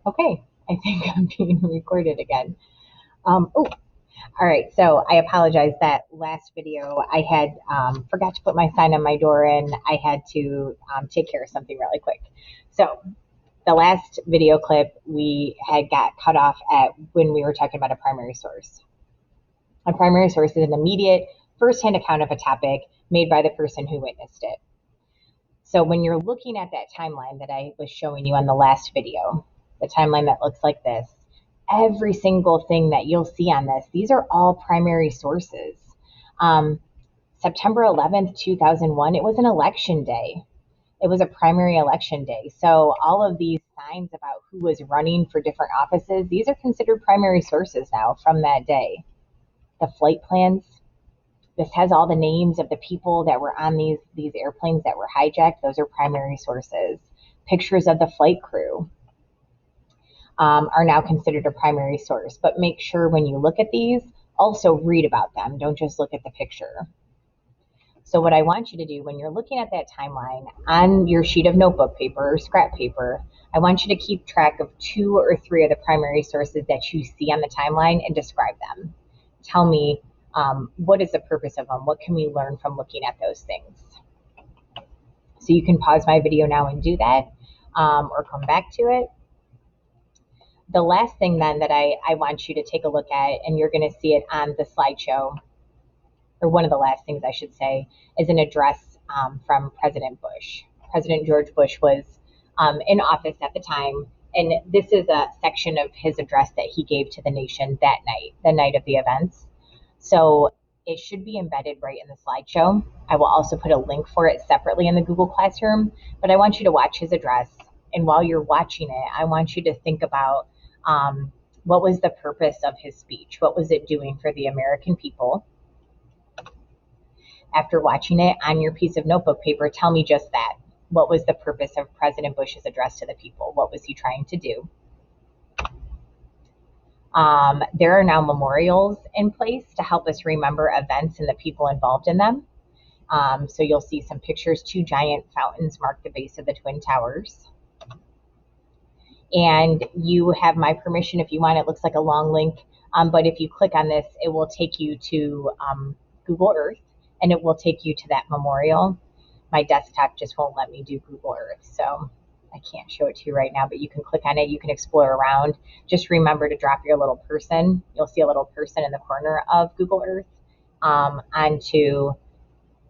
Okay, I think I'm being recorded again. Oh, all right. So I apologize that last video I had forgot to put my sign on my door and I had to take care of something really quick. So the last video clip we had got cut off at when we were talking about a primary source. A primary source is an immediate firsthand account of a topic made by the person who witnessed it. So when you're looking at that timeline that I was showing you on the last video, the timeline that looks like this, every single thing that you'll see on this, these are all primary sources. Um, September 11th, 2001, it was an election day. It was a primary election day. So all of these signs about who was running for different offices, these are considered primary sources now from that day. The flight plans, this has all the names of the people that were on these airplanes that were hijacked. Those are primary sources. Pictures of the flight crew are now considered a primary source. But make sure when you look at these, also read about them. Don't just look at the picture. So what I want you to do when you're looking at that timeline on your sheet of notebook paper or scrap paper, I want you to keep track of 2 or 3 of the primary sources that you see on the timeline and describe them. Tell me what is the purpose of them? What can we learn from looking at those things? So you can pause my video now and do that or come back to it. The last thing then that I want you to take a look at, and you're going to see it on the slideshow, or one of the last things I should say, is an address from President Bush. President George Bush was in office at the time, and this is a section of his address that he gave to the nation that night, the night of the events. So it should be embedded right in the slideshow. I will also put a link for it separately in the Google Classroom, but I want you to watch his address. And while you're watching it, I want you to think about what was the purpose of his speech? What was it doing for the American people? After watching it on your piece of notebook paper, tell me just that. What was the purpose of President Bush's address to the people? What was he trying to do? There are now memorials in place to help us remember events and the people involved in them. So you'll see some pictures. 2 giant fountains mark the base of the Twin Towers. And you have my permission if you want. It looks like a long link, but if you click on this, it will take you to Google Earth, and it will take you to that memorial. My desktop just won't let me do Google Earth, so I can't show it to you right now, but you can click on it. You can explore around. Just remember to drop your little person. You'll see a little person in the corner of Google Earth onto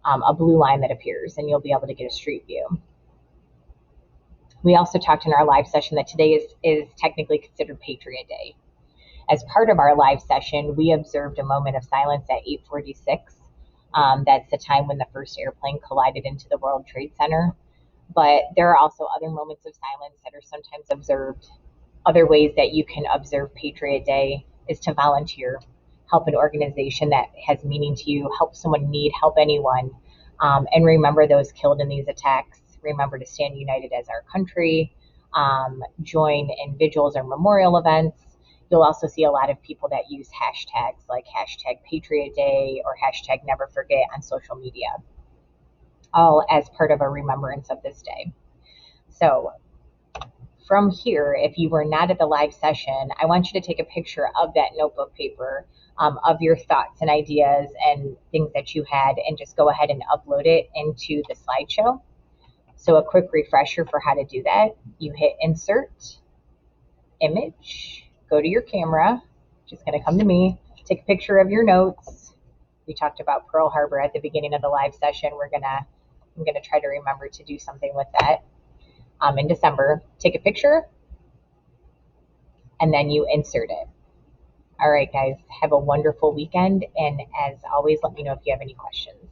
a blue line that appears, and you'll be able to get a street view. We also talked in our live session that today is technically considered Patriot Day. As part of our live session, we observed a moment of silence at 8:46. That's the time when the first airplane collided into the World Trade Center. But there are also other moments of silence that are sometimes observed. Other ways that you can observe Patriot Day is to volunteer, help an organization that has meaning to you, help someone in need, help anyone, and remember those killed in these attacks. Remember to stand united as our country, join in vigils or memorial events. You'll also see a lot of people that use hashtags like hashtag Patriot Day or hashtag Never Forget on social media, all as part of a remembrance of this day. So from here, if you were not at the live session, I want you to take a picture of that notebook paper, of your thoughts and ideas and things that you had, and just go ahead and upload it into the slideshow. So a quick refresher for how to do that. You hit insert, image, go to your camera, which is going to come to me, take a picture of your notes. We talked about Pearl Harbor at the beginning of the live session. I'm gonna try to remember to do something with that in December. Take a picture and then you insert it. All right, guys, have a wonderful weekend. And as always, let me know if you have any questions.